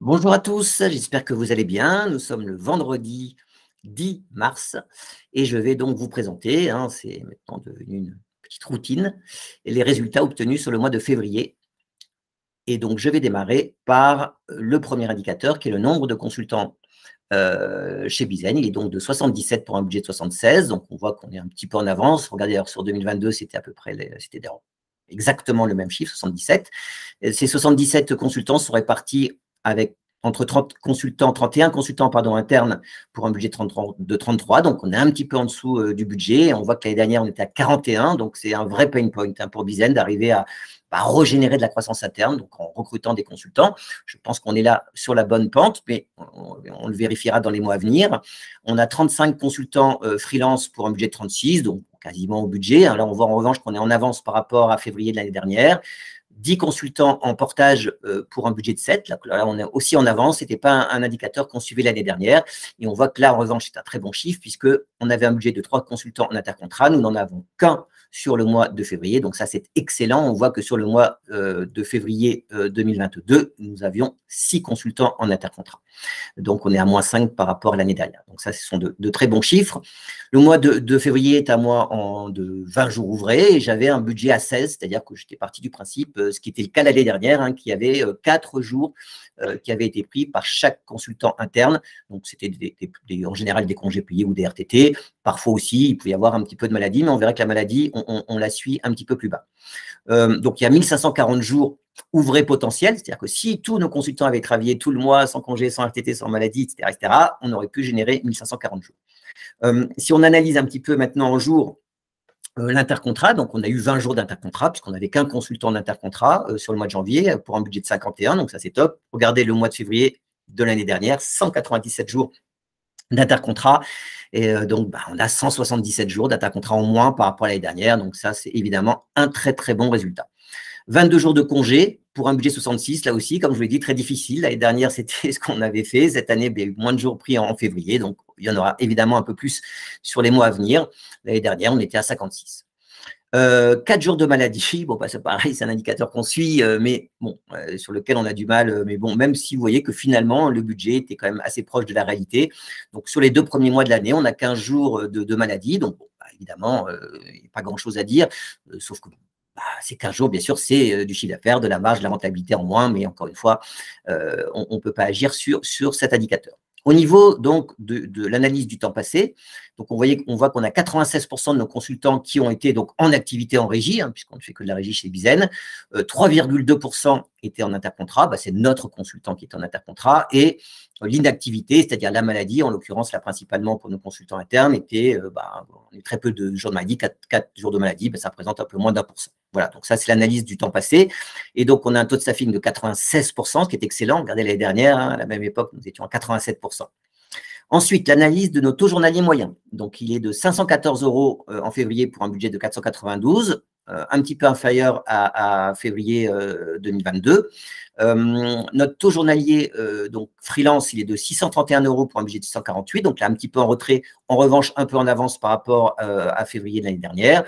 Bonjour à tous, j'espère que vous allez bien. Nous sommes le vendredi 10 mars et je vais donc vous présenter, c'est maintenant devenu une petite routine, les résultats obtenus sur le mois de février. Et donc, je vais démarrer par le premier indicateur qui est le nombre de consultants chez Bizen. Il est donc de 77 pour un budget de 76. Donc, on voit qu'on est un petit peu en avance. Regardez, d'ailleurs, sur 2022, c'était à peu près exactement le même chiffre, 77. Ces 77 consultants sont répartis avec entre 30 consultants, 31 consultants pardon, internes pour un budget de 33. Donc, on est un petit peu en dessous du budget. On voit que l'année dernière, on était à 41. Donc, c'est un vrai pain point pour Bizen d'arriver à régénérer de la croissance interne, donc en recrutant des consultants. Je pense qu'on est là sur la bonne pente, mais on le vérifiera dans les mois à venir. On a 35 consultants freelance pour un budget de 36, donc quasiment au budget. Là, on voit en revanche qu'on est en avance par rapport à février de l'année dernière. 10 consultants en portage pour un budget de 7. Là, on est aussi en avance. Ce n'était pas un indicateur qu'on suivait l'année dernière. Et on voit que là, en revanche, c'est un très bon chiffre puisqu'on avait un budget de 3 consultants en intercontrat. Nous n'en avons qu'un sur le mois de février. Donc ça, c'est excellent. On voit que sur le mois de février 2022, nous avions 6 consultants en intercontrat. Donc, on est à moins 5 par rapport à l'année dernière. Donc ça, ce sont de très bons chiffres. Le mois de février est un mois de 20 jours ouvrés et j'avais un budget à 16, c'est-à-dire que j'étais parti du principe, ce qui était le cas l'année dernière, qu'il y avait 4 jours qui avaient été pris par chaque consultant interne. Donc, c'était en général des congés payés ou des RTT. Parfois aussi, il pouvait y avoir un petit peu de maladie, mais on verrait que la maladie, on la suit un petit peu plus bas. Donc, il y a 1540 jours ouvrés potentiels, c'est-à-dire que si tous nos consultants avaient travaillé tout le mois sans congé, sans RTT, sans maladie, etc., on aurait pu générer 1540 jours. Si on analyse un petit peu maintenant en jours l'intercontrat, donc on a eu 20 jours d'intercontrat, puisqu'on n'avait qu'un consultant d'intercontrat sur le mois de janvier pour un budget de 51, donc ça c'est top. Regardez le mois de février de l'année dernière, 197 jours d'intercontrat, et donc on a 177 jours d'intercontrat en moins par rapport à l'année dernière, donc ça c'est évidemment un très très bon résultat. 22 jours de congé pour un budget 66, là aussi, comme je vous l'ai dit, très difficile. L'année dernière, c'était ce qu'on avait fait. Cette année, il y a eu moins de jours pris en février, donc il y en aura évidemment un peu plus sur les mois à venir. L'année dernière, on était à 56. 4 jours de maladie, bon, c'est pareil, c'est un indicateur qu'on suit, mais bon, sur lequel on a du mal. Mais bon, même si vous voyez que finalement, le budget était quand même assez proche de la réalité. Donc, sur les 2 premiers mois de l'année, on a 15 jours de maladie. Donc, bon, évidemment, il n'y a pas grand-chose à dire, sauf que ces 15 jours, bien sûr, c'est du chiffre d'affaires, de la marge, de la rentabilité en moins, mais encore une fois, on ne peut pas agir sur cet indicateur. Au niveau donc de l'analyse du temps passé, donc on voit qu'on a 96% de nos consultants qui ont été donc en activité en régie, puisqu'on ne fait que de la régie chez Bizen. 3,2% étaient en intercontrat, c'est notre consultant qui est en intercontrat, et l'inactivité, c'est-à-dire la maladie, en l'occurrence là principalement pour nos consultants internes, était on a très peu de jours de maladie, 4 jours de maladie, ça représente un peu moins d'1%. Voilà, donc ça c'est l'analyse du temps passé. Et donc on a un taux de staffing de 96%, ce qui est excellent. Regardez l'année dernière, à la même époque, nous étions à 87%. Ensuite, l'analyse de nos taux journaliers moyens. Donc, il est de 514 € en février pour un budget de 492, un petit peu inférieur à février 2022. Notre taux journalier, donc freelance, il est de 631 € pour un budget de 648, donc là, un petit peu en retrait. En revanche, un peu en avance par rapport à février de l'année dernière.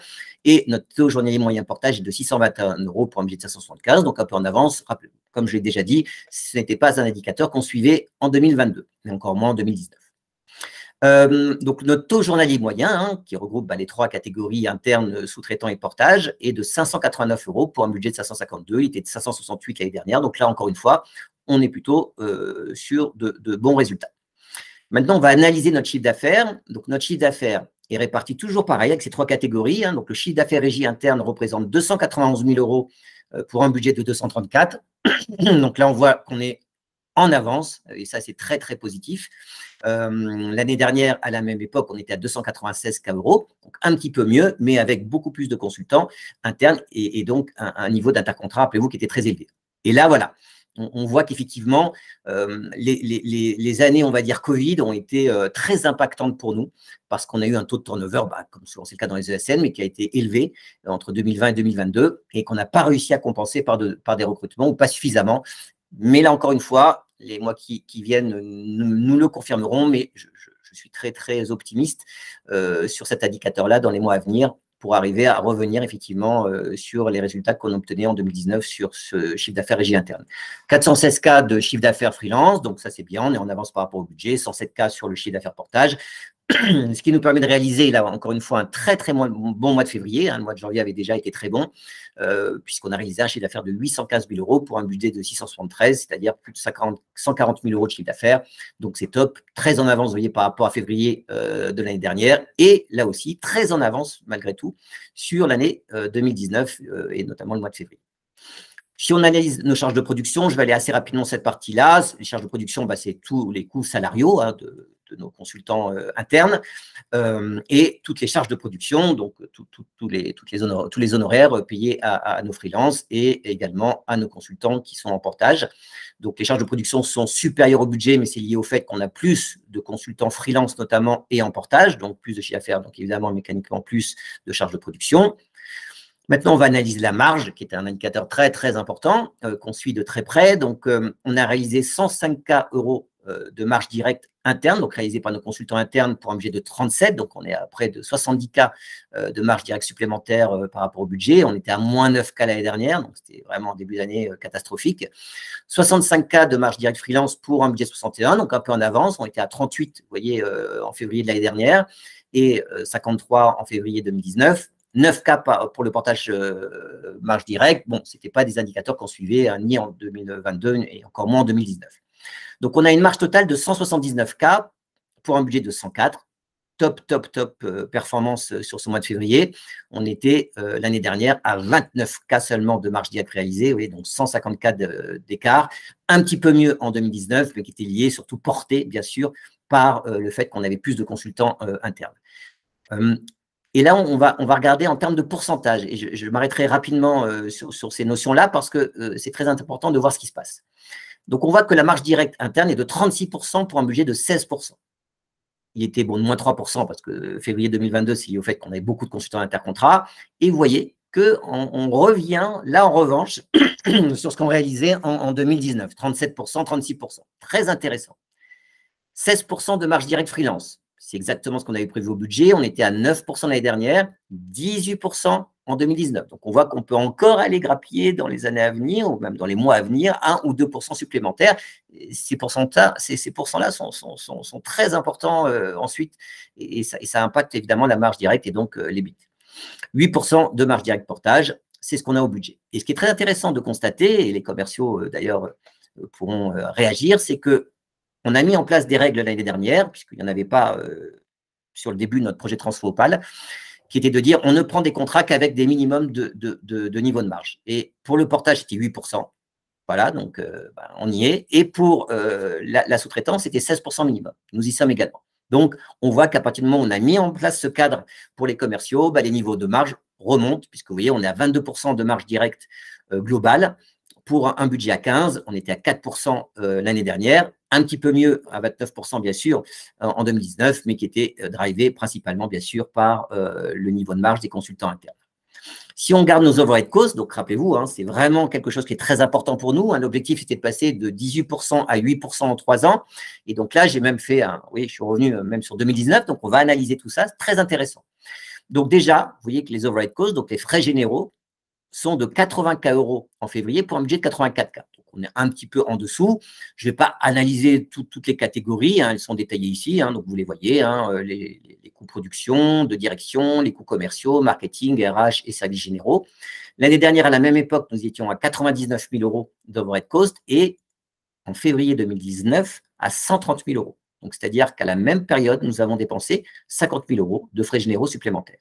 Et notre taux journalier moyen portage est de 621 € pour un budget de 575, donc un peu en avance. Comme je l'ai déjà dit, ce n'était pas un indicateur qu'on suivait en 2022, mais encore moins en 2019. Donc, notre taux journalier moyen, qui regroupe les 3 catégories internes, sous-traitants et portage, est de 589 € pour un budget de 552. Il était de 568 l'année dernière. Donc là, encore une fois, on est plutôt sur de bons résultats. Maintenant, on va analyser notre chiffre d'affaires. Donc, notre chiffre d'affaires est réparti toujours pareil avec ces 3 catégories. Donc, le chiffre d'affaires régie interne représente 291 000 € pour un budget de 234. Donc là, on voit qu'on est en avance, et ça, c'est très, très positif. L'année dernière, à la même époque, on était à 296 €, donc un petit peu mieux, mais avec beaucoup plus de consultants internes et donc un niveau d'intercontrat, rappelez-vous, qui était très élevé. Et là, voilà, on voit qu'effectivement, les années, on va dire, Covid ont été très impactantes pour nous parce qu'on a eu un taux de turnover, comme souvent c'est le cas dans les ESN, mais qui a été élevé entre 2020 et 2022 et qu'on n'a pas réussi à compenser par des recrutements ou pas suffisamment. Mais là, encore une fois, les mois qui viennent nous le confirmeront, mais je suis très, très optimiste sur cet indicateur-là dans les mois à venir. pour arriver à revenir effectivement sur les résultats qu'on obtenait en 2019 sur ce chiffre d'affaires régie interne. 416 cas de chiffre d'affaires freelance, donc ça c'est bien, on est en avance par rapport au budget, 107 cas sur le chiffre d'affaires portage, ce qui nous permet de réaliser, là encore une fois, un très très bon mois de février. Le mois de janvier avait déjà été très bon, puisqu'on a réalisé un chiffre d'affaires de 815 000 euros pour un budget de 673, c'est-à-dire plus de 140 000 euros de chiffre d'affaires. Donc c'est top, très en avance, vous voyez, par rapport à février de l'année dernière, et là aussi, très en avance, malgré tout, sur l'année 2019, et notamment le mois de février. Si on analyse nos charges de production, je vais aller assez rapidement cette partie-là. Les charges de production, c'est tous les coûts salariaux de nos consultants internes et toutes les charges de production, donc tous les honoraires payés à nos freelances et également à nos consultants qui sont en portage. Donc, les charges de production sont supérieures au budget, mais c'est lié au fait qu'on a plus de consultants freelance notamment et en portage, donc plus de chiffre d'affaires, donc évidemment mécaniquement plus de charges de production. Maintenant, on va analyser la marge, qui est un indicateur très, très important, qu'on suit de très près. Donc, on a réalisé 105 K euros de marge directe interne, donc réalisé par nos consultants internes pour un budget de 37. Donc, on est à près de 70 K de marge directe supplémentaire par rapport au budget. On était à moins 9 K l'année dernière, donc c'était vraiment en début d'année catastrophique. 65 K de marge directe freelance pour un budget de 61, donc un peu en avance. On était à 38, vous voyez, en février de l'année dernière et 53 en février 2019. 9 K pour le portage marge directe. Bon, ce n'était pas des indicateurs qu'on suivait ni en 2022 et encore moins en 2019. Donc, on a une marge totale de 179 K pour un budget de 104. Top performance sur ce mois de février. On était l'année dernière à 29 K seulement de marge directe réalisée, oui, donc 150 K d'écart. Un petit peu mieux en 2019, mais qui était lié, surtout porté, bien sûr, par le fait qu'on avait plus de consultants internes. Et là, on va regarder en termes de pourcentage. Et je m'arrêterai rapidement sur ces notions-là parce que c'est très important de voir ce qui se passe. Donc, on voit que la marge directe interne est de 36% pour un budget de 16%. Il était de moins 3% parce que février 2022, c'est lié au fait qu'on avait beaucoup de consultants intercontrats. Et vous voyez qu'on revient, là, en revanche, sur ce qu'on réalisait en 2019. 37%, 36%. Très intéressant. 16% de marge directe freelance. C'est exactement ce qu'on avait prévu au budget. On était à 9% l'année dernière, 18% en 2019. Donc, on voit qu'on peut encore aller grappiller dans les années à venir ou même dans les mois à venir 1 ou 2% supplémentaires. Ces pourcents-là sont très importants ensuite et ça impacte évidemment la marge directe et donc l'EBIT. 8% de marge directe portage, c'est ce qu'on a au budget. Et ce qui est très intéressant de constater, et les commerciaux d'ailleurs pourront réagir, c'est que on a mis en place des règles l'année dernière, puisqu'il n'y en avait pas sur le début de notre projet Transfo-Opal, qui était de dire on ne prend des contrats qu'avec des minimums de niveau de marge. Et pour le portage, c'était 8%. Voilà, donc on y est. Et pour la sous-traitance, c'était 16% minimum. Nous y sommes également. Donc, on voit qu'à partir du moment où on a mis en place ce cadre pour les commerciaux, les niveaux de marge remontent, puisque vous voyez, on est à 22% de marge directe globale. Pour un budget à 15, on était à 4% l'année dernière, un petit peu mieux à 29% bien sûr en 2019, mais qui était drivé principalement bien sûr par le niveau de marge des consultants internes. Si on garde nos overhead costs, donc rappelez-vous, c'est vraiment quelque chose qui est très important pour nous. L'objectif était de passer de 18% à 8% en 3 ans. Et donc là, j'ai même fait, oui, je suis revenu même sur 2019, donc on va analyser tout ça, c'est très intéressant. Donc déjà, vous voyez que les overhead costs, donc les frais généraux, sont de 80 K euros en février pour un budget de 84 K. Donc, on est un petit peu en dessous. Je ne vais pas analyser toutes les catégories, elles sont détaillées ici, donc vous les voyez, les coûts production, de direction, les coûts commerciaux, marketing, RH et services généraux. L'année dernière, à la même époque, nous étions à 99 000 euros d'overhead cost et en février 2019 à 130 000 euros. Donc, c'est-à-dire qu'à la même période, nous avons dépensé 50 000 euros de frais généraux supplémentaires.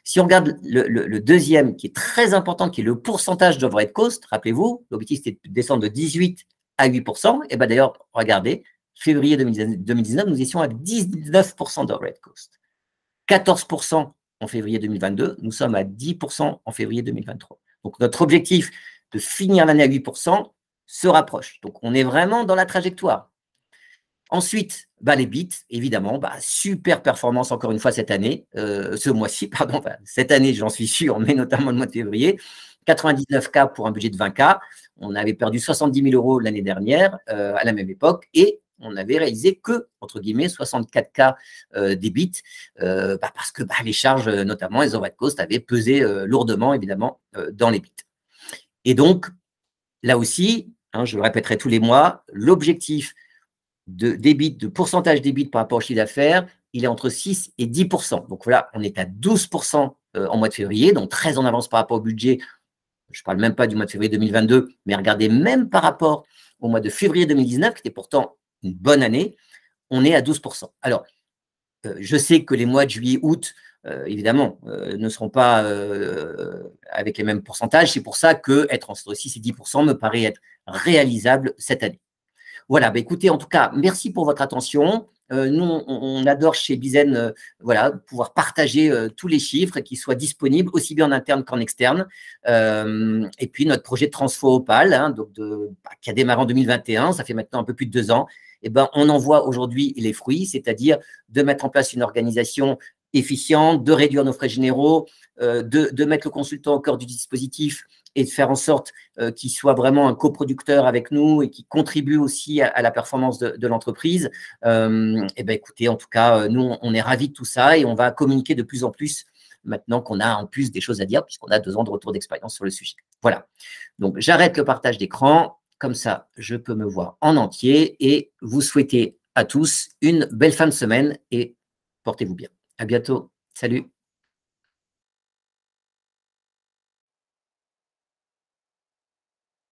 Si on regarde le deuxième, qui est très important, qui est le pourcentage d'overhead cost, rappelez-vous, l'objectif c'était de descendre de 18 à 8%. Et bien d'ailleurs, regardez, février 2019, nous étions à 19% d'overhead cost. 14% en février 2022, nous sommes à 10% en février 2023. Donc notre objectif de finir l'année à 8% se rapproche. Donc on est vraiment dans la trajectoire. Ensuite, les bits, évidemment, super performance encore une fois cette année, ce mois-ci, pardon, cette année, j'en suis sûr, mais notamment le mois de février, 99 K pour un budget de 20 K. On avait perdu 70 000 euros l'année dernière, à la même époque, et on n'avait réalisé que, entre guillemets, 64 cas d'EBIT, parce que les charges, notamment les overhead costs, avaient pesé lourdement, évidemment, dans l'EBIT. Et donc, là aussi, je le répéterai tous les mois, l'objectif de pourcentage d'EBIT par rapport au chiffre d'affaires, il est entre 6 et 10%. Donc voilà, on est à 12% en mois de février, donc très en avance par rapport au budget. Je ne parle même pas du mois de février 2022, mais regardez, même par rapport au mois de février 2019, qui était pourtant une bonne année, on est à 12%. Alors, je sais que les mois de juillet, août, évidemment, ne seront pas avec les mêmes pourcentages. C'est pour ça qu'être entre 6 et 10% me paraît être réalisable cette année. Voilà, écoutez, en tout cas, merci pour votre attention. Nous, on adore chez Bizen pouvoir partager tous les chiffres qui soient disponibles, aussi bien en interne qu'en externe. Et puis, notre projet de Transfo Opal, qui a démarré en 2021, ça fait maintenant un peu plus de 2 ans, on en voit aujourd'hui les fruits, c'est-à-dire de mettre en place une organisation efficiente, de réduire nos frais généraux, de mettre le consultant au cœur du dispositif et de faire en sorte qu'il soit vraiment un coproducteur avec nous et qui contribue aussi à la performance de l'entreprise. Écoutez, en tout cas, nous, on est ravis de tout ça et on va communiquer de plus en plus maintenant qu'on a en plus des choses à dire puisqu'on a 2 ans de retour d'expérience sur le sujet. Voilà. Donc, j'arrête le partage d'écran. Comme ça, je peux me voir en entier et vous souhaiter à tous une belle fin de semaine et portez-vous bien. À bientôt. Salut.